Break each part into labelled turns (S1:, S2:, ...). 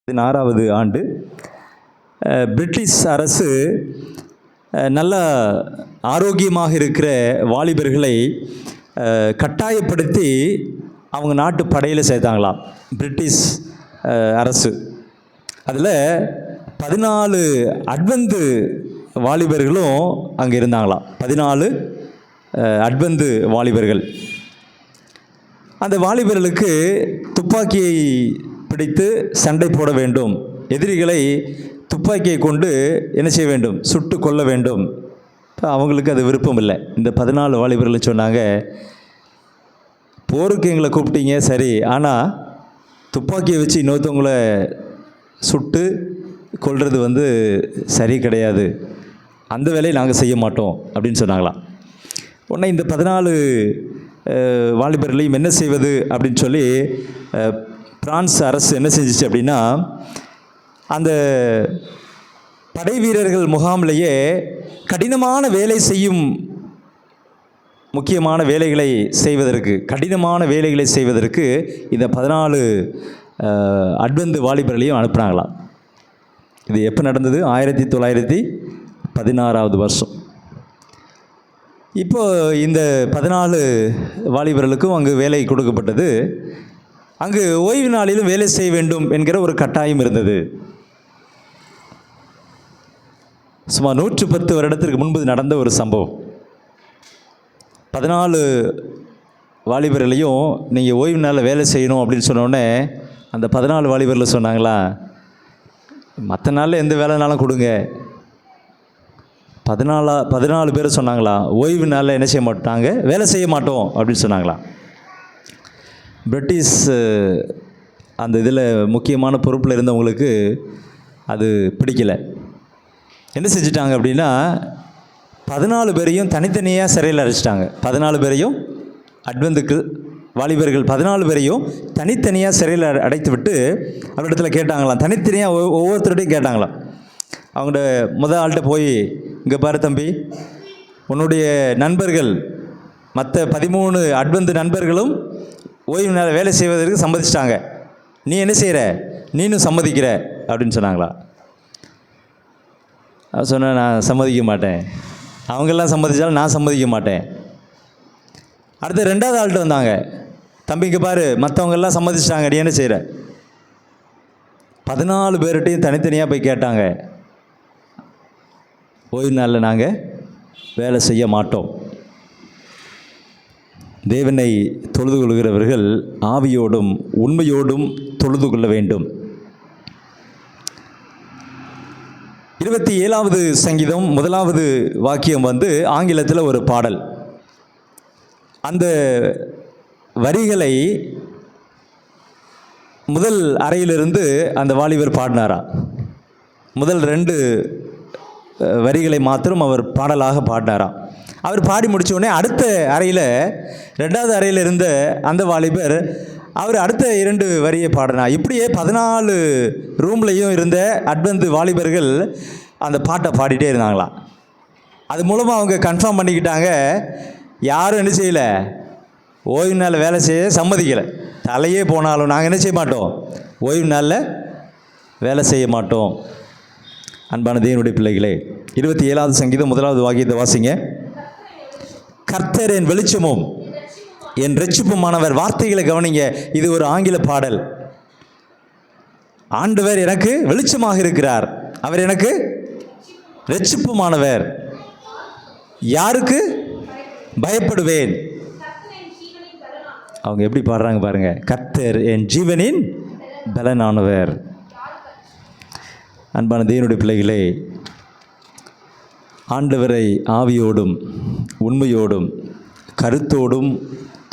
S1: 16வது ஆண்டு பிரிட்டிஷ் அரசு நல்ல ஆரோக்கியமாக இருக்கிற வாலிபர்களை கட்டாயப்படுத்தி அவங்க நாட்டு படையில் சேர்த்தாங்களாம் பிரிட்டிஷ் அரசு. அதில் 14 அட்வந்து வாலிபர்களும் அங்கே இருந்தாங்களாம். 14 அட்வந்து வாலிபர்கள். அந்த வாலிபர்களுக்கு துப்பாக்கியை பிடித்து சண்டை போட வேண்டும், எதிரிகளை துப்பாக்கியை கொண்டு என்ன செய்ய வேண்டும், சுட்டு கொல்ல வேண்டும். அவங்களுக்கு அது விருப்பம் இல்லை. இந்த 14 வாலிபர்கள் சொன்னாங்க, போருக்கு எங்களை கூப்பிட்டீங்க சரி, ஆனால் துப்பாக்கியை வச்சு இன்னொருத்தவங்களை சுட்டு கொல்றது சரி கிடையாது, அந்த வேலையை நாங்கள் செய்ய மாட்டோம் அப்படின்னு சொன்னாங்களாம். உடனே இந்த 14 வாலிபர்களையும் என்ன செய்வது அப்படின்னு சொல்லி பிரான்ஸ் அரசு என்ன செஞ்சிச்சு அப்படின்னா, அந்த படை வீரர்கள் முகாமிலேயே கடினமான வேலை செய்யும், முக்கியமான வேலைகளை செய்வதற்கு, கடினமான வேலைகளை செய்வதற்கு இந்த 14 அட்வந்து வாலிபர்களையும் அனுப்புனாங்களாம். இது எப்போ நடந்தது? 1916வது வருஷம். இப்போது இந்த 14 வாலிபர்களுக்கும் அங்கு வேலை கொடுக்கப்பட்டது. அங்கு ஓய்வு நாளிலும் வேலை செய்ய வேண்டும் என்கிற ஒரு கட்டாயம் இருந்தது. சுமார் 110 வருடத்திற்கு முன்பு நடந்த ஒரு சம்பவம். 14 வாலிபர்களையும் நீங்கள் ஓய்வு நாளில் வேலை செய்யணும் அப்படின்னு சொன்னோடனே அந்த 14 வாலிபர்கள் சொன்னாங்களா, மற்ற நாளில் எந்த வேலைனாலும் கொடுங்க. 14 பேர் சொன்னாங்களா, ஓய்வு நாளில் என்ன செய்ய மாட்டாங்க, வேலை செய்ய மாட்டோம் அப்படின்னு சொன்னாங்களா. பிரிட்டிஷ் அந்த இதில் முக்கியமான பொறுப்பில் இருந்தவங்களுக்கு அது பிடிக்கலை. என்ன செஞ்சிட்டாங்க அப்படின்னா, 14 பேரையும் தனித்தனியாக சிறையில் அடைச்சிட்டாங்க. 14 பேரையும் அட்வந்துக்கு வாலிபர்கள் 14 பேரையும் தனித்தனியாக சிறையில் அடைத்து விட்டு அவரிடத்துல கேட்டாங்களாம், தனித்தனியாக ஒவ்வொருத்தருடையும் கேட்டாங்களாம். அவங்களோட முதல் ஆள்கிட்ட போய், இங்கே பாரு தம்பி, உன்னுடைய நண்பர்கள் மற்ற 13 அட்வந்து நண்பர்களும் ஓய்வு நேரம் வேலை செய்வதற்கு சம்மதிச்சிட்டாங்க, நீ என்ன செய்கிற, நீனும் சம்மதிக்கிற அப்படின்னு சொன்னாங்களா. அவன் சொன்னேன், நான் சம்மதிக்க மாட்டேன், அவங்கெல்லாம் சம்மதிச்சாலும் நான் சம்மதிக்க மாட்டேன். அடுத்த 2வது ஆள்கிட்ட வந்தாங்க, தம்பி இங்கே பாரு, மற்றவங்கெல்லாம் சம்மதிச்சிட்டாங்க, நீ என்ன செய்கிற. 14 பேர்கிட்டையும் தனித்தனியாக போய் கேட்டாங்க, ஓய்வு நாளில் நாங்கள் வேலை செய்ய மாட்டோம். தேவனை தொழுது கொள்கிறவர்கள் ஆவியோடும் உண்மையோடும் தொழுது கொள்ள வேண்டும். 27வது சங்கீதம் 1வது வாக்கியம் ஆங்கிலத்தில் ஒரு பாடல். அந்த வரிகளை முதல் அறையிலிருந்து அந்த வாலிபர் பாடினாரா. முதல் 2 வரிகளை மாத்திரம் அவர் பாடலாக பாடினாராம். அவர் பாடி முடித்த உடனே அடுத்த அறையில், 2வது அறையில் இருந்த அந்த வாலிபர் அவர் அடுத்த 2 வரியை பாடினார். இப்படியே 14 ரூம்லையும் இருந்த அட்வந்து வாலிபர்கள் அந்த பாட்டை பாடிட்டே இருந்தாங்களாம். அது மூலமாக அவங்க கன்ஃபார்ம் பண்ணிக்கிட்டாங்க, யாரும் என்ன செய்யலை, ஓய்வு நாளில் வேலை செய்ய சம்மதிக்கலை. தலையே போனாலும் நாங்கள் என்ன செய்ய மாட்டோம், ஓய்வு நாளில் வேலை செய்ய மாட்டோம். அன்பான தேவனுடைய பிள்ளைகளே, 27வது சங்கீதம் 1வது வாக்கியத்தை வாசிங்க. கர்த்தர் என் வெளிச்சமும் என் இரட்சிப்புமானவர். வார்த்தைகளை கவனிங்க, இது ஒரு ஆங்கில பாடல். ஆண்டவர் எனக்கு வெளிச்சமாக இருக்கிறார், அவர் எனக்கு இரட்சிப்புமானவர், யாருக்கு பயப்படுவேன். அவங்க எப்படி பாடுறாங்க பாருங்க, கர்த்தர் என் ஜீவனின் பலனானவர். அன்பான தேவனுடைய பிள்ளைகளே, ஆண்டவரை ஆவியோடும் உண்மையோடும் கருத்தோடும்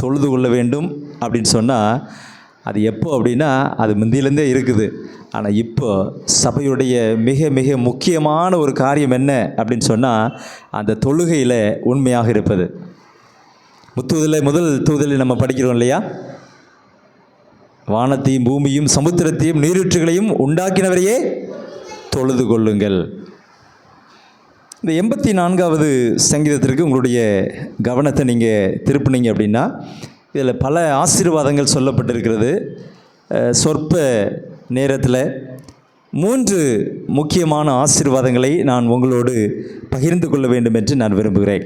S1: தொழுது கொள்ள வேண்டும் அப்படின்னு சொன்னால், அது எப்போ அப்படின்னா, அது முந்தியிலேருந்தே இருக்குது. ஆனால் இப்போ சபையுடைய மிக மிக முக்கியமான ஒரு காரியம் என்ன அப்படின்னு சொன்னால், அந்த தொழுகையில் உண்மையாக இருப்பது. முதல் தூதலில் நம்ம படிக்கிறோம் இல்லையா, வானத்தையும் பூமியும் சமுத்திரத்தையும் நீரூற்றுகளையும் உண்டாக்கினவரையே தொழுது கொள்ளுங்கள். இந்த 84வது சங்கீதத்திற்கு உங்களுடைய கவனத்தை நீங்கள் திருப்பினீங்க அப்படின்னா, இதில் பல ஆசீர்வாதங்கள் சொல்லப்பட்டிருக்கிறது. சொற்ப நேரத்தில் 3 முக்கியமான ஆசீர்வாதங்களை நான் உங்களோடு பகிர்ந்து கொள்ள வேண்டும் என்று நான் விரும்புகிறேன்.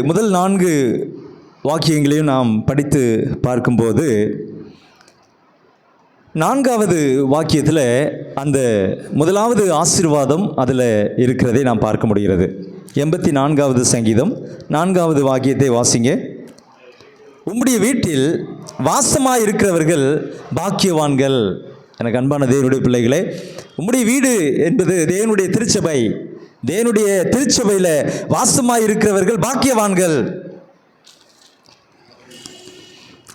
S1: முதல் 4 வாக்கியங்களையும் நாம் படித்து பார்க்கும்போது 4வது வாக்கியத்தில் அந்த முதலாவது ஆசீர்வாதம் அதில் இருக்கிறதை நாம் பார்க்க முடிகிறது. 84வது சங்கீதம் 4வது வாக்கியத்தை வாசிங்க. உம்முடைய வீட்டில் வாசமாக இருக்கிறவர்கள் பாக்கியவான்கள். எனக்கு அன்பான தேவனுடைய பிள்ளைகளே, உம்முடைய வீடு என்பது தேவனுடைய திருச்சபை. தேவனுடைய திருச்சபையில் வாசமாக இருக்கிறவர்கள் பாக்கியவான்கள்.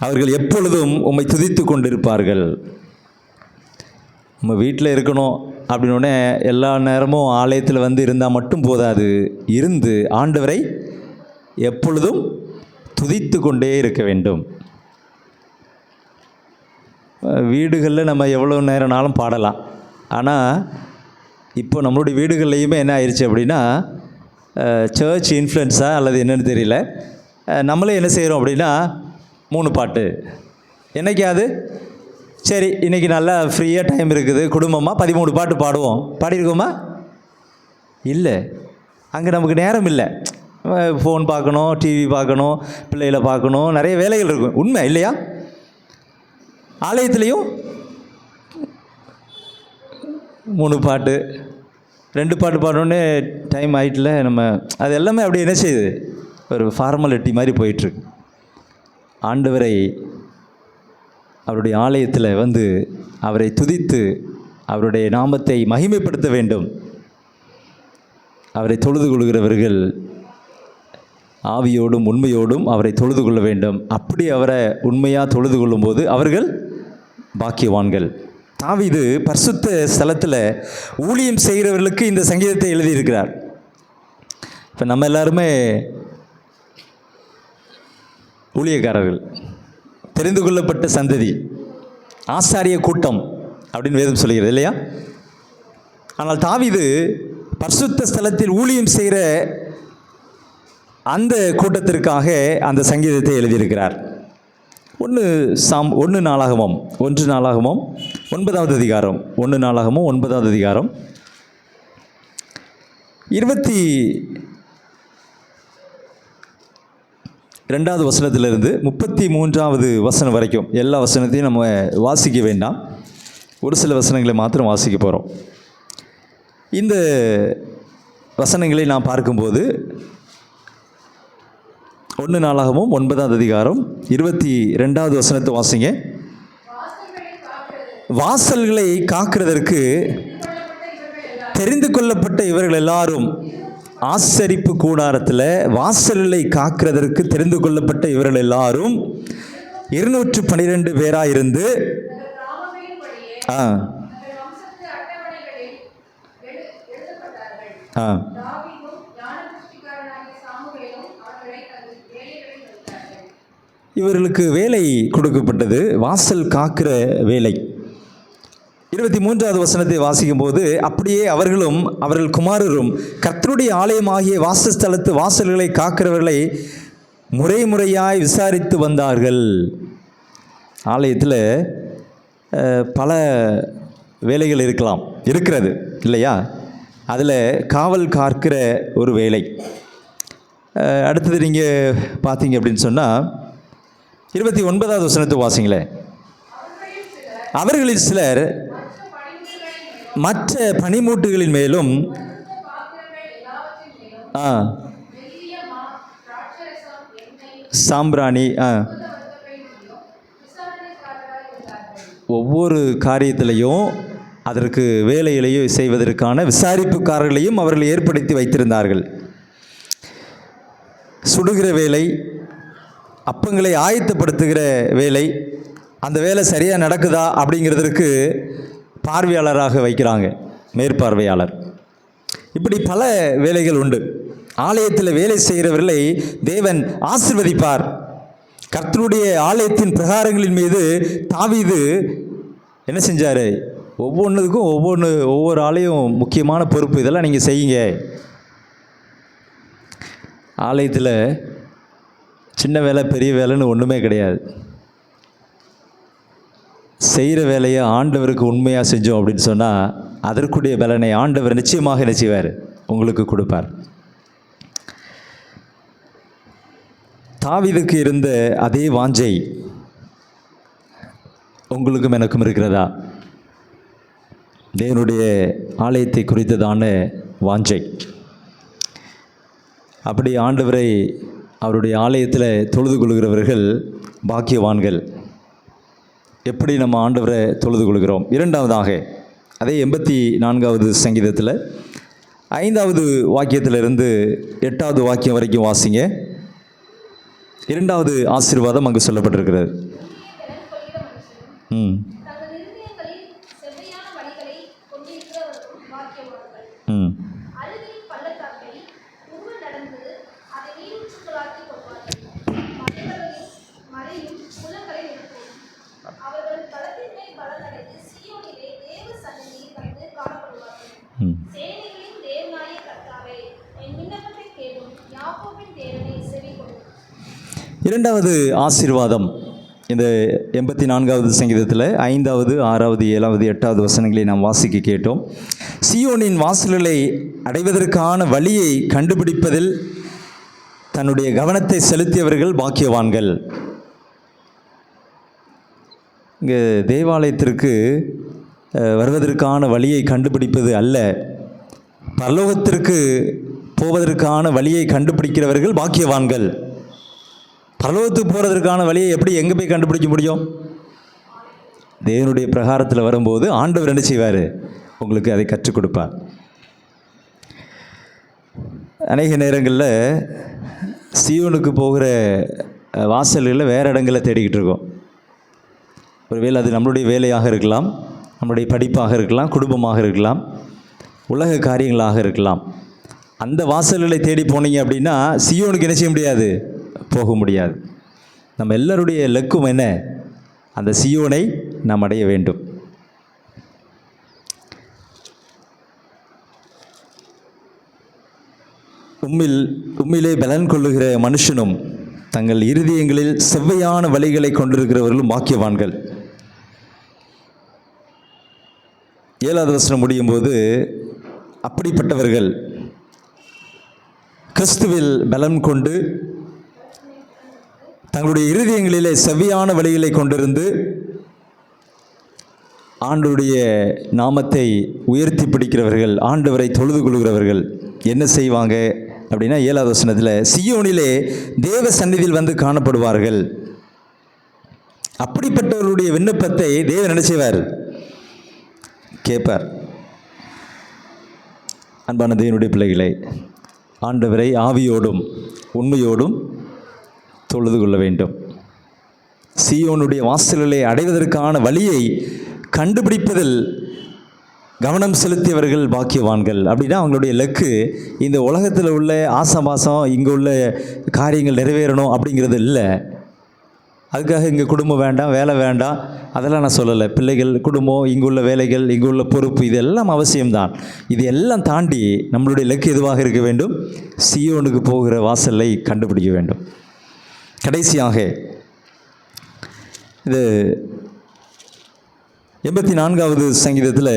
S1: அவர்கள் எப்பொழுதும் உம்மை துதித்து கொண்டிருப்பார்கள். நம்ம வீட்டில் இருக்கணும் அப்படின்னோடனே எல்லா நேரமும் ஆலயத்தில் வந்து இருந்தால் மட்டும் போதாது. இருந்து ஆண்டவரை எப்பொழுதும் துதித்து கொண்டே இருக்க வேண்டும். வீடுகளில் நம்ம எவ்வளோ நேரம்னாலும் பாடலாம். ஆனால் இப்போ நம்மளுடைய வீடுகள்லையுமே என்ன ஆயிடுச்சு அப்படின்னா, சர்ச் இன்ஃப்ளூயன்ஸாக அல்லது என்னென்னு தெரியல, நம்மளே என்ன செய்கிறோம் அப்படின்னா 3 பாட்டு என்னைக்காவது சரி இன்றைக்கி நல்லா ஃப்ரீயாக டைம் இருக்குது, குடும்பமாக 13 பாட்டு பாடுவோம். பாடியிருக்கோமா? இல்லை. அங்கே நமக்கு நேரம் இல்லை. ஃபோன் பார்க்கணும், டிவி பார்க்கணும், பிள்ளைகளை பார்க்கணும், நிறைய வேலைகள் இருக்கும். உண்மை இல்லையா? ஆலயத்துலேயும் 3 பாட்டு 2 பாட்டு பாடணுன்னே டைம் ஆகிட்டுல நம்ம அது எல்லாமே அப்படி என்ன செய்யுது, ஒரு ஃபார்மாலிட்டி மாதிரி போயிட்டுருக்கு. ஆண்டவரை அவருடைய ஆலயத்தில் வந்து அவரை துதித்து அவருடைய நாமத்தை மகிமைப்படுத்த வேண்டும். அவரை தொழுது கொள்கிறவர்கள் ஆவியோடும் உண்மையோடும் அவரை தொழுது கொள்ள வேண்டும். அப்படி அவரை உண்மையாக தொழுது கொள்ளும்போது அவர்கள் பாக்கியவான்கள். தாவீது பரிசுத்த ஸ்தலத்தில் ஊழியம் செய்கிறவர்களுக்கு இந்த சங்கீதத்தை எழுதியிருக்கிறார். இப்போ நம்ம எல்லாருமே ஊழியக்காரர்கள், தெரிந்து கொள்ளப்பட்ட சந்ததி, ஆசாரிய கூட்டம் அப்படின்னு வேதம் சொல்கிறது இல்லையா? ஆனால் தாவீது பரிசுத்த ஸ்தலத்தில் ஊழியம் செய்கிற அந்த கூட்டத்திற்காக அந்த சங்கீதத்தை எழுதியிருக்கிறார். 1 நாளாகமம் 9வது அதிகாரம் 1 நாளாகமம் 9வது அதிகாரம் 22வது வசனத்திலிருந்து 33வது வசனம் வரைக்கும் எல்லா வசனத்தையும் நம்ம வாசிக்க வேண்டாம், ஒரு சில வசனங்களை மாத்திரம் வாசிக்க போகிறோம். இந்த வசனங்களை நாம் பார்க்கும்போது 1 நாளாகமும் 9வது அதிகாரம் 22வது வசனத்தை வாசிங்க. வாசல்களை காக்கிறதற்கு தெரிந்து கொள்ளப்பட்ட இவர்கள் எல்லாரும், ஆசரிப்பு கூடாரத்தில் வாசல்களை காக்கிறதற்கு தெரிந்து கொள்ளப்பட்ட இவர்கள் எல்லாரும் 212 பேராக இருந்து இவர்களுக்கு வேலை கொடுக்கப்பட்டது, வாசல் காக்கிற வேலை. 23வது வசனத்தை வாசிக்கும் போது, அப்படியே அவர்களும் அவர்கள் குமாரரும் கர்த்தருடைய ஆலயமாகிய வாசஸ்தலத்து வாசல்களை காக்கிறவர்களை முறையாய் விசாரித்து வந்தார்கள். ஆலயத்தில் பல வேலைகள் இருக்கிறது இல்லையா? அதில் காவல் காக்கிற ஒரு வேலை. அடுத்தது நீங்கள் பார்த்தீங்க அப்படின்னு சொன்னால் 29வது வசனத்தை வாசிங்களேன். அவர்களில் சிலர் மற்ற பனிமூட்டுகளின் மேலும் சாம்பிராணி ஒவ்வொரு காரியத்திலையும் அதற்கு வேலைகளையும் செய்வதற்கான விசாரிப்புக்காரர்களையும் அவர்கள் ஏற்படுத்தி வைத்திருந்தார்கள். சுடுகிற வேலை, அப்பங்களை ஆயத்தப்படுத்துகிற வேலை, அந்த வேலை சரியாக நடக்குதா அப்படிங்கிறதுக்கு பார்வையாளராக வைக்கிறாங்க, மேற்பார்வையாளர். இப்படி பல வேலைகள் உண்டு. ஆலயத்தில் வேலை செய்கிறவர்களை தேவன் ஆசீர்வதிப்பார். கர்த்தருடைய ஆலயத்தின் பிரகாரங்களின் மீது தாவீது என்ன செஞ்சார்? ஒவ்வொன்றுக்கும் ஒவ்வொரு ஆலயம் முக்கியமான பொறுப்பு, இதெல்லாம் நீங்கள் செய்யுங்க. ஆலயத்தில் சின்ன வேலை பெரிய வேலைன்னு ஒன்றுமே கிடையாது. செய்கிற வேலையை ஆண்டவருக்கு உண்மையாக செஞ்சோம் அப்படின்னு சொன்னால் அதற்குடைய பலனை ஆண்டவர் நிச்சயமாக என்ன செய்வார், உங்களுக்கு கொடுப்பார். தாவீதுக்கு இருந்த அதே வாஞ்சை உங்களுக்கும் எனக்கும் இருக்கிறதா? தேவனுடைய ஆலயத்தை குறித்ததான வாஞ்சை. அப்படி ஆண்டவரை அவருடைய ஆலயத்தில் தொழுது கொள்கிறவர்கள் பாக்கியவான்கள். எப்படி நம்ம ஆண்டவரை தொழுது கொள்கிறோம்? இரண்டாவதாக அதே 84வது சங்கீதத்தில் 5வது வாக்கியத்திலிருந்து 8வது வாக்கியம் வரைக்கும் வாசிங்க. இரண்டாவது ஆசீர்வாதம் அங்கு சொல்லப்பட்டிருக்கிறது. ம் ம் இரண்டாவது ஆசீர்வாதம் இந்த 84வது சங்கீதத்தில் 5வது 6வது 7வது 8வது வசனங்களை நாம் வாசிக்க கேட்டோம். சீயோனின் வாசல்களை அடைவதற்கான வழியை கண்டுபிடிப்பதில் தன்னுடைய கவனத்தை செலுத்தியவர்கள் பாக்கியவான்கள். இங்கே தேவாலயத்திற்கு வருவதற்கான வழியை கண்டுபிடிப்பது அல்ல, பரலோகத்திற்கு போவதற்கான வழியை கண்டுபிடிக்கிறவர்கள் பாக்கியவான்கள். பரலோகத்துக்கு போகிறதற்கான வழியை எப்படி எங்கே போய் கண்டுபிடிக்க முடியும்? தேவனுடைய பிரகாரத்தில் வரும்போது ஆண்டவர் என்ன செய்வார், உங்களுக்கு அதை கற்றுக் கொடுப்பார். அநேக நேரங்களில் சீயோனுக்கு போகிற வாசல்களில் வேறு இடங்களில் தேடிக்கிட்டு இருக்கோம். ஒருவேளை அது நம்மளுடைய வேலையாக இருக்கலாம், நம்முடைய படிப்பாக இருக்கலாம், குடும்பமாக இருக்கலாம், உலக காரியங்களாக இருக்கலாம். அந்த வாசல்களை தேடி போனீங்க அப்படின்னா சீயோனுக்கு என்ன செய்ய முடியாது, போக முடியாது. நம்ம எல்லாருடைய லக்கும் என்ன, அந்த சீயோனை நாம் அடைய வேண்டும். உம்மிலே பலன் கொள்ளுகிற மனுஷனும் தங்கள் இருதயங்களில் செவ்வையான வழிகளை கொண்டிருக்கிறவர்களும் பாக்கியவான்கள். 7வது வசனம் முடியும் போது அப்படிப்பட்டவர்கள் கிறிஸ்துவில் பலன் கொண்டு தங்களுடைய இருதயங்களிலே செவ்வையான வழிகளை கொண்டிருந்து ஆண்டவருடைய நாமத்தை உயர்த்தி பிடிக்கிறவர்கள், ஆண்டவரை தொழுது கொள்கிறவர்கள் என்ன செய்வாங்க அப்படின்னா 7வது வசனத்தில் சீயோனிலே தேவ சந்நிதியில் வந்து காணப்படுவார்கள். அப்படிப்பட்டவர்களுடைய விண்ணப்பத்தை தேவன் என்ன செய்வார், கேட்பார். அன்பான தேவனுடைய பிள்ளைகளை, ஆண்டவரை ஆவியோடும் உண்மையோடும் தொழுது கொள்ள வேண்டும். சீயோனுடைய வாசல்களை அடைவதற்கான வழியை கண்டுபிடிப்பதில் கவனம் செலுத்தியவர்கள் பாக்கியவான்கள். அப்படின்னா அவங்களுடைய லக்கு இந்த உலகத்தில் உள்ள ஆசபாசம், இங்கே உள்ள காரியங்கள் நிறைவேறணும் அப்படிங்கிறது இல்லை. அதுக்காக இங்கே குடும்பம் வேண்டாம், வேலை வேண்டாம், அதெல்லாம் நான் சொல்லலை. பிள்ளைகள், குடும்பம், இங்குள்ள வேலைகள், இங்குள்ள பொறுப்பு, இதெல்லாம் அவசியம்தான். இது எல்லாம் தாண்டி நம்மளுடைய லக்கு எதுவாக இருக்க வேண்டும், சீயோனுக்கு போகிற வாசலை கண்டுபிடிக்க வேண்டும். கடைசியாக இது 84வது சங்கீதத்தில்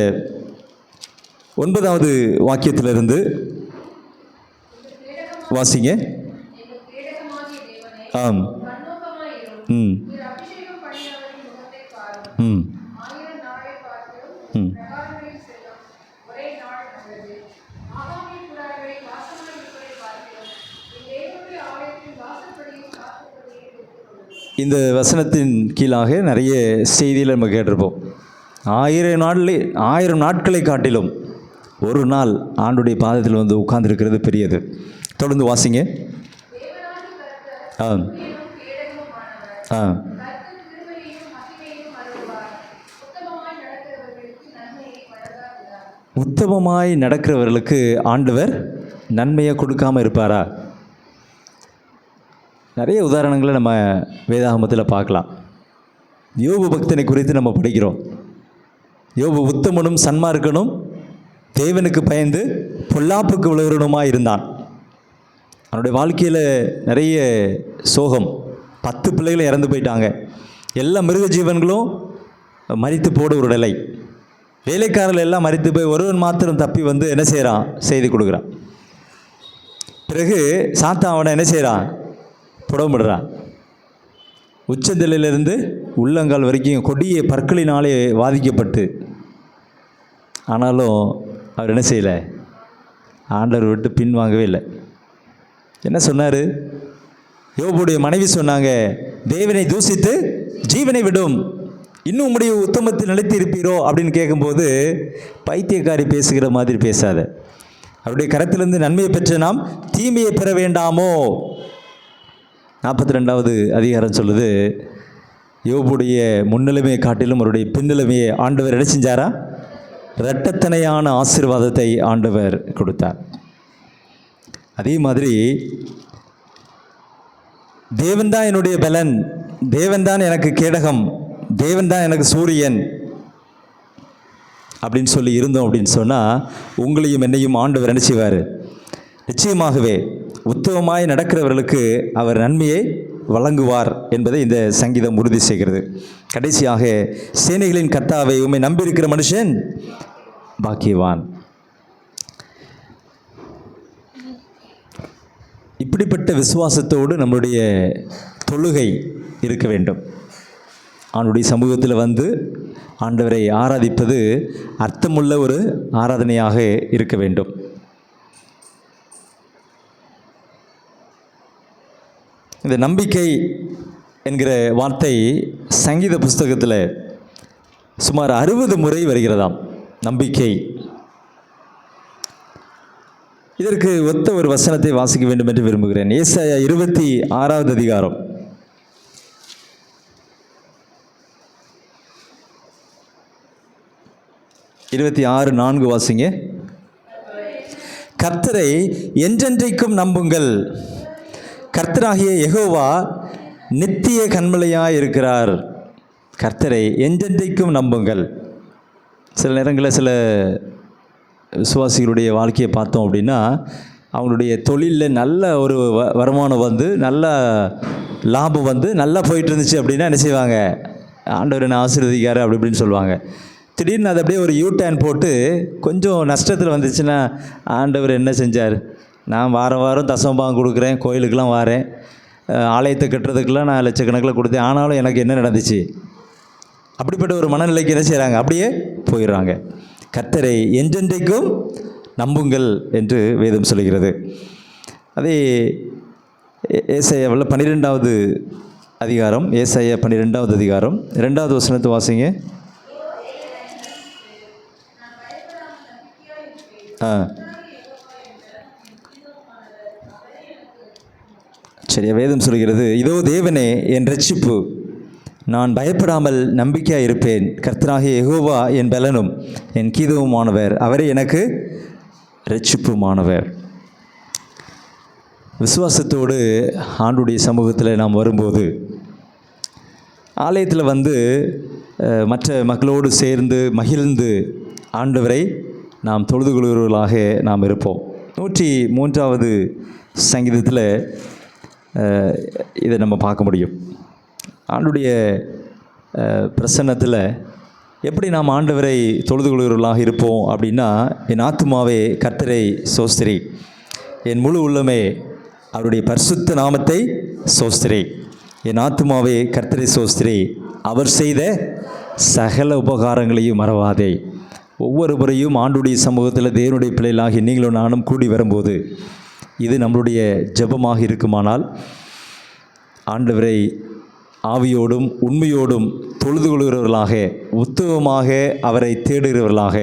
S1: 9வது வாக்கியத்திலிருந்து வாசிங்க. ஆம். ம் ம் ம் இந்த வசனத்தின் கீழாக நிறைய செய்தியில் நம்ம கேட்டிருப்போம். 1000 நாட்களை காட்டிலும் ஒரு நாள் ஆண்டுடைய பாதத்தில் வந்து உட்கார்ந்துருக்கிறது பெரியது. தொடர்ந்து வாசிங்க. ஆ ஆ உத்தமமாய் நடக்கிறவர்களுக்கு ஆண்டவர் நன்மையை கொடுக்காமல் இருப்பாரா? நிறைய உதாரணங்களை நம்ம வேதாகமத்தில் பார்க்கலாம். யோபு பக்தனை குறித்து நம்ம படிக்கிறோம். யோபு உத்தமனும் சன்மார்க்கனும் தேவனுக்கு பயந்து பொல்லாப்புக்கு விழுகிறனுமாக இருந்தான். அவனுடைய வாழ்க்கையில் நிறைய சோகம். 10 பிள்ளைகளும் இறந்து போயிட்டாங்க. எல்லா மிருக ஜீவன்களும் மரித்து போட ஒரு நிலை. வேலைக்காரர்கள் எல்லாம் மரித்து போய் ஒருவன் மாத்திரம் தப்பி வந்து என்ன செய்கிறான்? செய்தி கொடுக்குறான். பிறகு சாத்தான் அவனை என்ன செய்கிறான்? புடமிடுறான். உச்சந்தலையிலிருந்து உள்ளங்கால் வரைக்கும் கொடிய பற்களினாலே வாதிக்கப்பட்டு, ஆனாலும் அவர் என்ன செய்யலை? ஆண்டவர் விட்டு பின்வாங்கவே இல்லை. என்ன சொன்னார்? யோபுடைய மனைவி சொன்னாங்க, தேவனை தூசித்து ஜீவனை விடும், இன்னும் உம்முடைய உத்தமத்தில் நிலைத்து இருப்பீரோ அப்படின்னு கேட்கும்போது, பைத்தியக்காரி பேசுகிற மாதிரி பேசாத, அவருடைய கரத்திலிருந்து நன்மையை பெற்ற நாம் தீமையை பெற வேண்டாமோ. 42வது அதிகாரம் சொல்லுது, யோபுடைய முன்னிலைமையை காட்டிலும் அவருடைய பின்னிலைமையை ஆண்டவர் என்ன செஞ்சாரா? இரட்டத்தனையான ஆசீர்வாதத்தை ஆண்டவர் கொடுத்தார். அதே மாதிரி தேவன்தான் என்னுடைய பலன், தேவன்தான் எனக்கு கேடகம், தேவன்தான் எனக்கு சூரியன் அப்படின்னு சொல்லி இருந்தோம் அப்படின்னு சொன்னால், உங்களையும் என்னையும் ஆண்டவர் என்ன செய்வார்? நிச்சயமாகவே உத்தமமாய் நடக்கிறவர்களுக்கு அவர் நன்மையை வழங்குவார் என்பதை இந்த சங்கீதம் உறுதி செய்கிறது. கடைசியாக, சேனைகளின் கர்த்தாவை உம்மை நம்பியிருக்கிற மனுஷன் பாக்கியவான். இப்படிப்பட்ட விசுவாசத்தோடு நம்முடைய தொழுகை இருக்க வேண்டும். ஆண்டுடைய சமூகத்தில் வந்து ஆண்டவரை ஆராதிப்பது அர்த்தமுள்ள ஒரு ஆராதனையாக இருக்க வேண்டும். இந்த நம்பிக்கை என்கிற வார்த்தை சங்கீத புஸ்தகத்தில் சுமார் 60 முறை வருகிறதாம். நம்பிக்கை. இதற்கு ஒத்த ஒரு வசனத்தை வாசிக்க வேண்டும் என்று விரும்புகிறேன். ஏசாயா 26வது அதிகாரம் 26:4 வாசிங்க. கர்த்தரை என்றென்றைக்கும் நம்புங்கள், கர்த்தராகிய யெகோவா நித்திய கன்மலையாய் இருக்கிறார். கர்த்தரை என்றென்றைக்கும் நம்புங்கள். சில நேரங்களில் சில விசுவாசிகளுடைய வாழ்க்கையை பார்த்தோம் அப்படின்னா, அவங்களுடைய தொழிலில் நல்ல ஒரு வருமானம் வந்து, நல்ல லாபம் வந்து, நல்லா போயிட்டு இருந்துச்சு அப்படின்னா என்ன செய்வாங்க? ஆண்டவர் என்ன ஆசீர்வதிக்காரு அப்படி இப்படின்னு சொல்லுவாங்க. திடீர்னு அது அப்படியே ஒரு யூ-டர்ன் போட்டு கொஞ்சம் நஷ்டத்தில் வந்துச்சுன்னா, ஆண்டவர் என்ன செஞ்சார்? நான் வாரம் வாரம் தசமபாகம் கொடுக்குறேன், கோயிலுக்கெல்லாம் வாரேன், ஆலயத்தை கட்டுறதுக்கெல்லாம் நான் லட்சக்கணக்கில் கொடுத்தேன், ஆனாலும் எனக்கு என்ன நடந்துச்சு? அப்படிப்பட்ட ஒரு மனநிலைக்கு என்ன செய்கிறாங்க? அப்படியே போயிடுறாங்க. கர்த்தரை என்றென்றைக்கும் நம்புங்கள் என்று வேதம் சொல்கிறது. அதே ஏசாயாவில் 12வது அதிகாரம், ஏசாயா 12வது அதிகாரம் 2வது வசனத்தை வாசிங்க. சரியா? வேதம் சொல்கிறது, இதோ தேவனே என் இரட்சிப்பு, நான் பயப்படாமல் நம்பிக்கையாக இருப்பேன். கர்த்தராகிய யெகோவா என் பலனும் என் கீதவுமானவர், அவரே எனக்கு இரட்சிப்புமானவர். விசுவாசத்தோடு ஆண்டுடைய சமூகத்தில் நாம் வரும்போது, ஆலயத்தில் வந்து மற்ற மக்களோடு சேர்ந்து மகிழ்ந்து ஆண்டவரை நாம் தொழுது கொள்கிறவர்களாக நாம் இருப்போம். 103வது சங்கீதத்தில் இதை நம்ம பார்க்க முடியும். ஆண்டுடைய பிரசன்னத்தில் எப்படி நாம் ஆண்டவரை தொழுது கொள்கிறவர்களாக இருப்போம் அப்படின்னா, என் ஆத்துமாவே கர்த்தரை சோஸ்திரி, என் முழு உள்ளமே அவருடைய பரிசுத்த நாமத்தை சோஸ்திரி. என் ஆத்துமாவே கர்த்தரை சோஸ்திரி, அவர் செய்த சகல உபகாரங்களையும் மறவாதே. ஒவ்வொரு முறையும் ஆண்டுடைய சமூகத்தில் தேவனுடைய பிள்ளைகளாகி நீங்களும் நானும் கூடி வரும்போது, இது நம்மளுடைய ஜெபமாக இருக்குமானால், ஆண்டவரை ஆவியோடும் உண்மையோடும் தொழுது கொள்கிறவர்களாக, உத்தமமாக அவரை தேடுகிறவர்களாக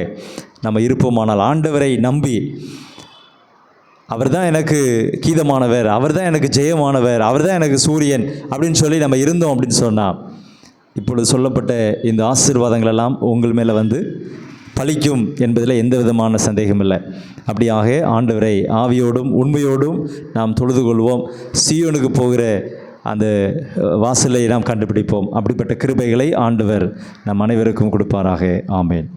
S1: நம்ம இருப்போமானால், ஆண்டவரை நம்பி அவர் தான் எனக்கு கீதமானவர், அவர் தான் எனக்கு ஜெயமானவர், அவர் தான் எனக்கு சூரியன் அப்படின்னு சொல்லி நம்ம இருந்தோம் அப்படின்னு சொன்னால், இப்பொழுது சொல்லப்பட்ட இந்த ஆசீர்வாதங்களெல்லாம் உங்கள் மேலே வந்து பலிக்கும் என்பதில் எந்த விதமான சந்தேகம் இல்லை. அப்படியாக ஆண்டவரை ஆவியோடும் உண்மையோடும் நாம் தொழுது கொள்வோம். சீயோனுக்கு போகிற அந்த வாசலை நாம் கண்டுபிடிப்போம். அப்படிப்பட்ட கிருபைகளை ஆண்டவர் நம் அனைவருக்கும் கொடுப்பாராக. ஆமேன்.